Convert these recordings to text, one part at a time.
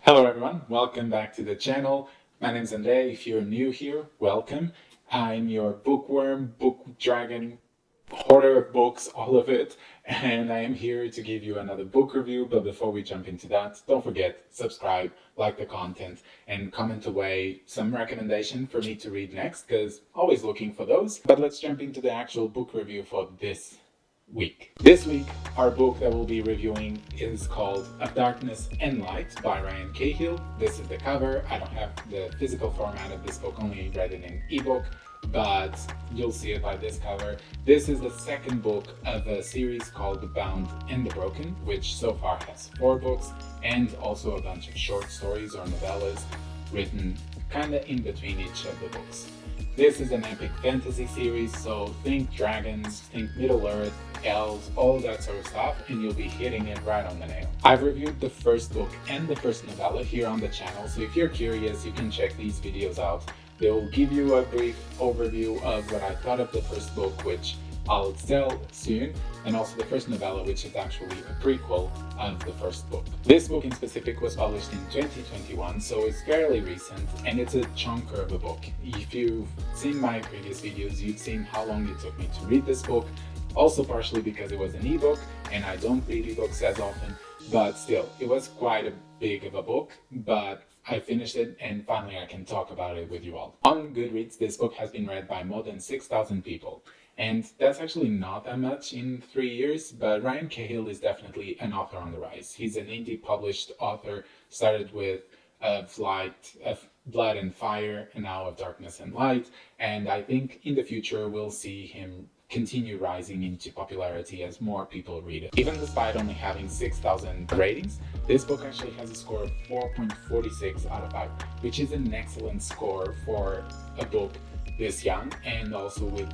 Hello everyone, welcome back to the channel. My name is Andre. If you're new here, welcome. I'm your bookworm, book dragon, hoarder of books, all of it, and I am here to give you another book review. But before we jump into that, don't forget, subscribe, like the content, and comment away some recommendation for me to read next, because always looking for those. But let's jump into the actual book review for this week. This week, our book that we'll be reviewing is called Of Darkness and Light by Ryan Cahill. This is the cover. I don't have the physical format of this book, only read it in ebook, but you'll see it by this cover. This is the second book of a series called The Bound and the Broken, which so far has 4 books and also a bunch of short stories or novellas written kind of in between each of the books. This is an epic fantasy series, so think dragons, think Middle-earth, elves, all that sort of stuff, and you'll be hitting it right on the nail. I've reviewed the first book and the first novella here on the channel, so if you're curious, you can check these videos out. They will give you a brief overview of what I thought of the first book, which I'll tell soon, and also the first novella, which is actually a prequel of the first book. This book in specific was published in 2021, so it's fairly recent, and it's a chunker of a book. If you've seen my previous videos, you've seen how long it took me to read this book, also partially because it was an ebook, and I don't read ebooks as often, but still, it was quite a big of a book, but I finished it, and finally I can talk about it with you all. On Goodreads, this book has been read by more than 6,000 people. And that's actually not that much in 3 years, but Ryan Cahill is definitely an author on the rise. He's an indie published author, started with of Blood and Fire, and now of Darkness and Light, and I think in the future we'll see him continue rising into popularity as more people read it. Even despite only having 6,000 ratings, this book actually has a score of 4.46 out of 5, which is an excellent score for a book this young, and also with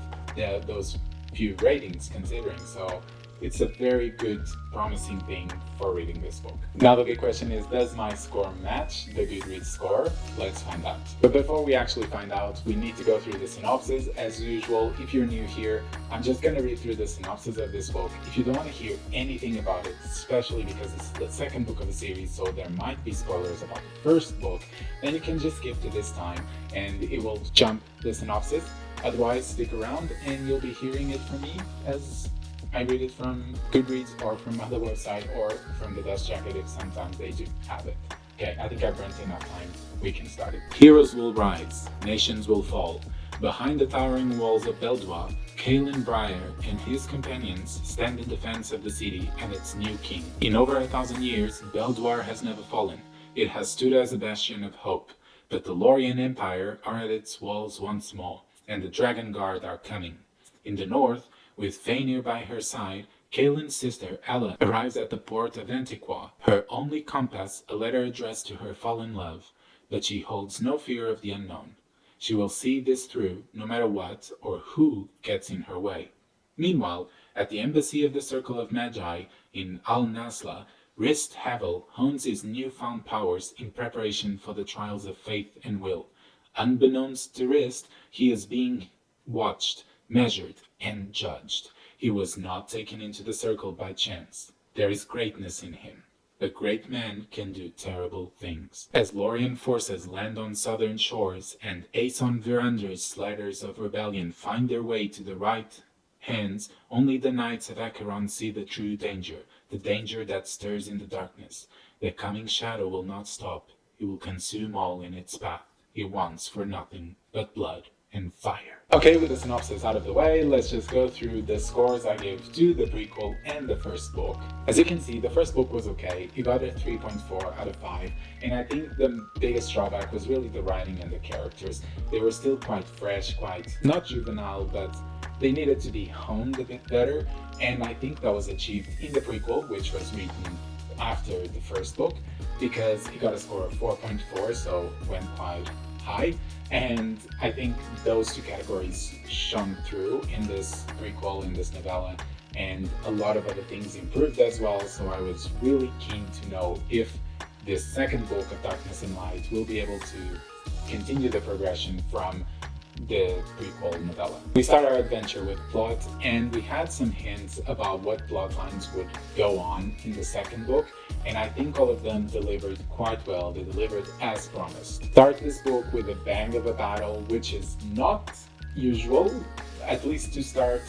those few ratings considering, so it's a very good, promising thing for reading this book. Now the big question is, does my score match the Goodreads score? Let's find out. But before we actually find out, we need to go through the synopsis. As usual, if you're new here, I'm just going to read through the synopsis of this book. If you don't want to hear anything about it, especially because it's the second book of a series, so there might be spoilers about the first book, then you can just skip to this time and it will jump the synopsis. Otherwise, stick around and you'll be hearing it from me as I read it from Goodreads or from other website or from the Dust Jacket if sometimes they do have it. Okay, I think I've burnt enough time. We can start it. Heroes will rise, nations will fall. Behind the towering walls of Beldoir, Cahill Briar and his companions stand in defense of the city and its new king. In over 1,000 years, Beldoir has never fallen. It has stood as a bastion of hope, but the Lorien Empire are at its walls once more, and the Dragon Guard are coming. In the north, with Fainir by her side, Cahill's sister Ella arrives at the port of Antiqua, her only compass a letter addressed to her fallen love, but she holds no fear of the unknown. She will see this through, no matter what or who gets in her way. Meanwhile, at the embassy of the Circle of Magi in Al-Nasla, Rist Havel hones his newfound powers in preparation for the trials of faith and will. Unbeknownst to Rist, he is being watched, measured, and judged. He was not taken into the circle by chance. There is greatness in him. A great man can do terrible things. As Lorien forces land on southern shores and Aeson Verander's sliders of rebellion find their way to the right hands, only the knights of Acheron see the true danger, the danger that stirs in the darkness. The coming shadow will not stop. It will consume all in its path. It wants for nothing but blood and fire. Okay, with the synopsis out of the way, let's just go through the scores I gave to the prequel and the first book. As you can see, the first book was okay. It got a 3.4 out of 5, and I think the biggest drawback was really the writing and the characters. They were still quite fresh, quite not juvenile, but they needed to be honed a bit better, and I think that was achieved in the prequel, which was written after the first book, because it got a score of 4.4, so went quite high, and I think those two categories shone through in this prequel, in this novella, and a lot of other things improved as well, so I was really keen to know if this second book of Darkness and Light will be able to continue the progression from the prequel novella. We start our adventure with plot, and we had some hints about what plot lines would go on in the second book, and I think all of them delivered quite well. They delivered as promised. Start this book with a bang of a battle, which is not usual, at least to start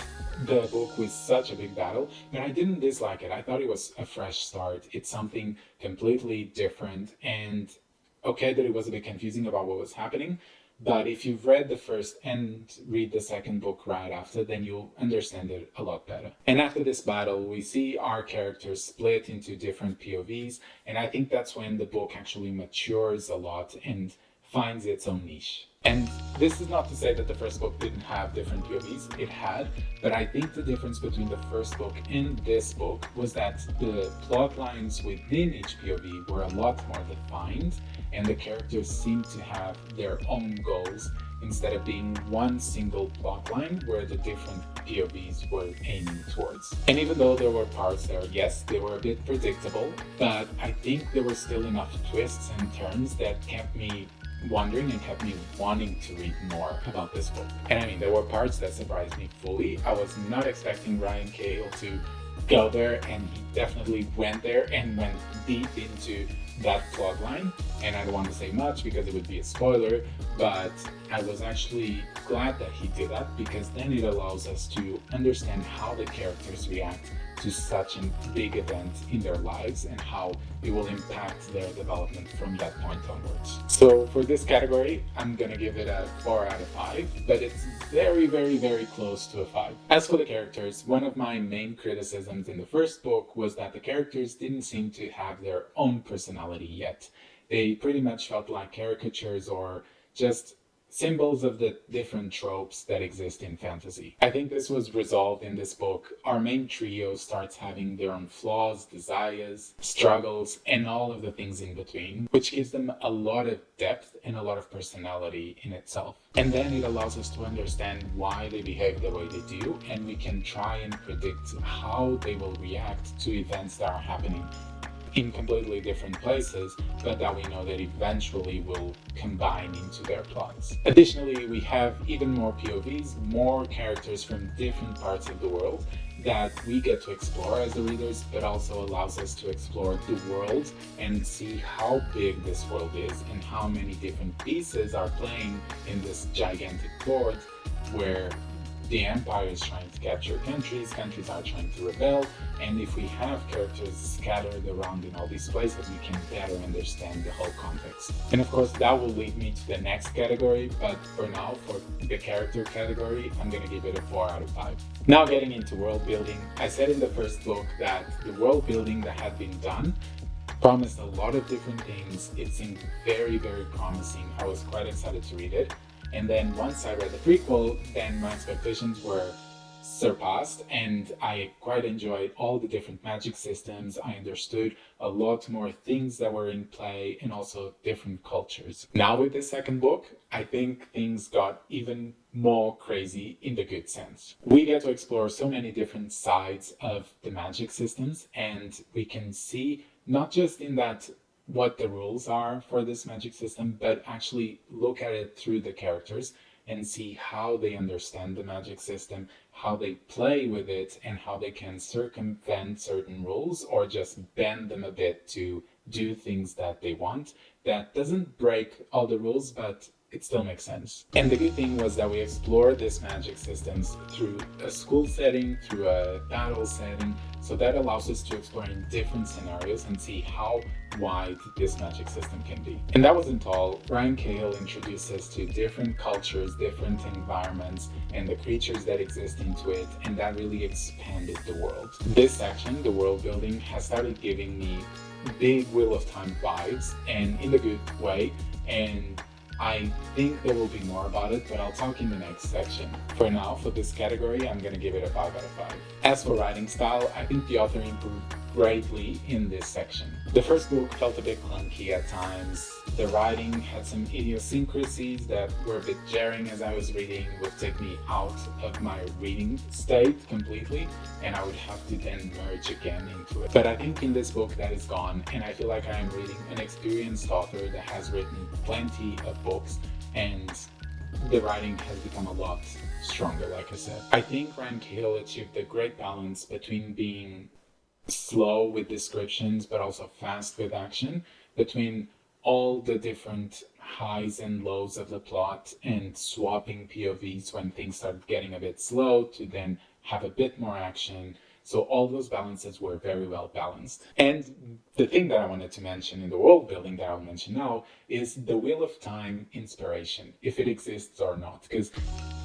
the book with such a big battle, but I didn't dislike it. I thought it was a fresh start. It's something completely different, and okay that it was a bit confusing about what was happening, but if you've read the first and read the second book right after, then you'll understand it a lot better. And after this battle, we see our characters split into different POVs, and I think that's when the book actually matures a lot and finds its own niche. And this is not to say that the first book didn't have different POVs, it had, but I think the difference between the first book and this book was that the plot lines within each POV were a lot more defined, and the characters seemed to have their own goals instead of being one single plot line where the different POVs were aiming towards. And even though there were parts there, yes, they were a bit predictable, but I think there were still enough twists and turns that kept me wondering and kept me wanting to read more about this book. And I mean, there were parts that surprised me fully. I was not expecting Ryan Cahill to go there, and he definitely went there and went deep into that plot line. And I don't want to say much because it would be a spoiler, but I was actually glad that he did that, because then it allows us to understand how the characters react to such a big event in their lives and how it will impact their development from that point onwards. So for this category, I'm gonna give it a 4 out of 5, but it's very, very, very close to a 5. As for the characters, one of my main criticisms in the first book was that the characters didn't seem to have their own personality yet. They pretty much felt like caricatures or just symbols of the different tropes that exist in fantasy. I think this was resolved in this book. Our main trio starts having their own flaws, desires, struggles, and all of the things in between, which gives them a lot of depth and a lot of personality in itself. And then it allows us to understand why they behave the way they do, and we can try and predict how they will react to events that are happening in completely different places, but that we know that eventually will combine into their plots. Additionally, we have even more POVs, more characters from different parts of the world that we get to explore as the readers, but also allows us to explore the world and see how big this world is and how many different pieces are playing in this gigantic board where the empire is trying to capture countries, countries are trying to rebel, and if we have characters scattered around in all these places, we can better understand the whole context. And of course, that will lead me to the next category, but for now, for the character category, I'm gonna give it a 4 out of 5. Now getting into world building, I said in the first book that the world building that had been done promised a lot of different things. It seemed very, very promising. I was quite excited to read it. And then once I read the prequel, then my expectations were surpassed, and I quite enjoyed all the different magic systems. I understood a lot more things that were in play and also different cultures. Now with the second book, I think things got even more crazy in the good sense. We get to explore so many different sides of the magic systems, and we can see not just in that what the rules are for this magic system, but actually look at it through the characters and see how they understand the magic system, how they play with it, and how they can circumvent certain rules or just bend them a bit to do things that they want. That doesn't break all the rules, but it still makes sense. And the good thing was that we explored this magic systems through a school setting, through a battle setting, so that allows us to explore in different scenarios and see how wide this magic system can be. And that wasn't all. Ryan Cahill introduced us to different cultures, different environments, and the creatures that exist into it, and that really expanded the world. This section, the world building, has started giving me big Wheel of Time vibes, and in a good way, and I think there will be more about it, but I'll talk in the next section. For now, for this category, I'm gonna give it a 5 out of 5. As for writing style, I think the author improved greatly in this section. The first book felt a bit clunky at times. The writing had some idiosyncrasies that were a bit jarring as I was reading, would take me out of my reading state completely, and I would have to then merge again into it. But I think in this book that is gone, and I feel like I am reading an experienced author that has written plenty of books, and the writing has become a lot stronger, like I said. I think Cahill achieved a great balance between being slow with descriptions but also fast with action, between all the different highs and lows of the plot and swapping POVs when things start getting a bit slow to then have a bit more action. So all those balances were very well balanced. And the thing that I wanted to mention in the world building that I'll mention now is the Wheel of Time inspiration, if it exists or not. Because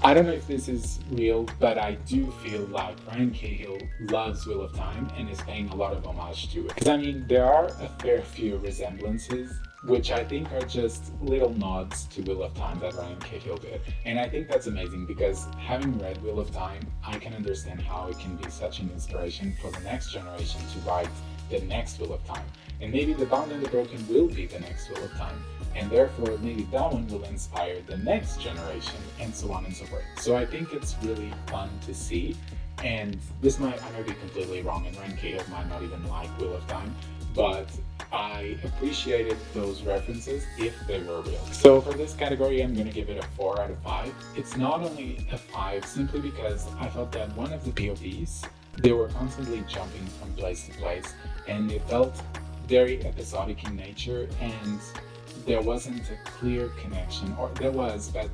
I don't know if this is real, but I do feel like Cahill loves Wheel of Time and is paying a lot of homage to it. Because I mean, there are a fair few resemblances, which I think are just little nods to Wheel of Time that Cahill did. And I think that's amazing because having read Wheel of Time, I can understand how it can be such an inspiration for the next generation to write the next Wheel of Time. And maybe The Bound and the Broken will be the next Wheel of Time. And therefore, maybe that one will inspire the next generation, and so on and so forth. So I think it's really fun to see. And I might be completely wrong, and Cahill might not even like Wheel of Time, but I appreciated those references if they were real. So for this category, I'm going to give it a 4 out of 5. It's not only a 5 simply because I felt that one of the POVs, they were constantly jumping from place to place, and it felt very episodic in nature, and there wasn't a clear connection, or there was, but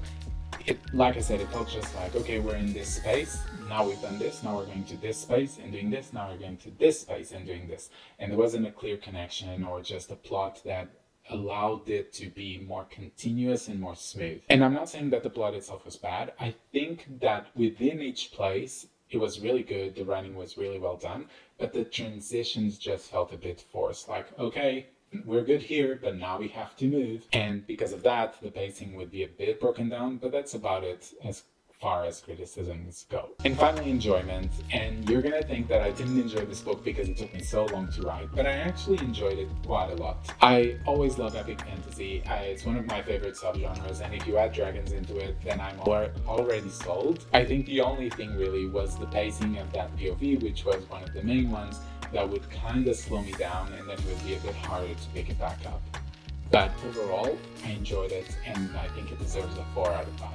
like I said, it felt just like, okay, we're in this space, now we've done this, now we're going to this space and doing this, now we're going to this space and doing this. And there wasn't a clear connection or just a plot that allowed it to be more continuous and more smooth. And I'm not saying that the plot itself was bad. I think that within each place, it was really good, the writing was really well done, but the transitions just felt a bit forced. Like, okay, we're good here, but now we have to move. And because of that, the pacing would be a bit broken down, but that's about it as far as criticisms go. And finally, enjoyment. And you're gonna think that I didn't enjoy this book because it took me so long to write, but I actually enjoyed it quite a lot. I always love epic fantasy. It's one of my favorite subgenres, and if you add dragons into it, then I'm already sold. I think the only thing really was the pacing of that POV, which was one of the main ones, that would kind of slow me down, and then it would be a bit harder to pick it back up. But overall, I enjoyed it, and I think it deserves a 4 out of 5.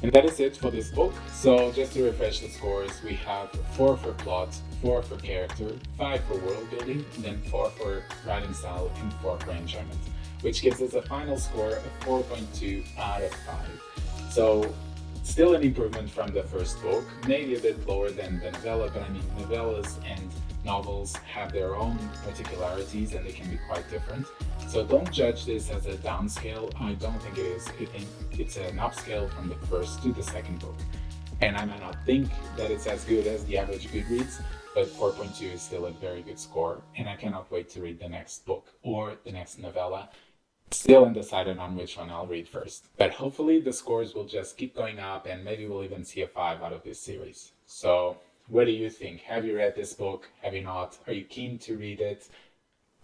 And that is it for this book. So just to refresh the scores, we have 4 for plot, 4 for character, 5 for world building, and then 4 for writing style, and 4 for enjoyment, which gives us a final score of 4.2 out of 5. So still an improvement from the first book, maybe a bit lower than the novella, but I mean, novellas and novels have their own particularities and they can be quite different. So don't judge this as a downscale. I don't think it is. I think it's an upscale from the first to the second book. And I might not think that it's as good as the average Goodreads, but 4.2 is still a very good score. And I cannot wait to read the next book or the next novella. Still undecided on which one I'll read first. But hopefully the scores will just keep going up and maybe we'll even see a 5 out of this series. So what do you think? Have you read this book? Have you not? Are you keen to read it?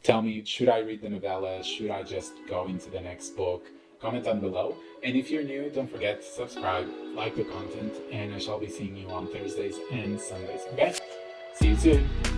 Tell me, should I read the novella? Should I just go into the next book? Comment down below. And if you're new, don't forget to subscribe, like the content, and I shall be seeing you on Thursdays and Sundays. Okay? See you soon.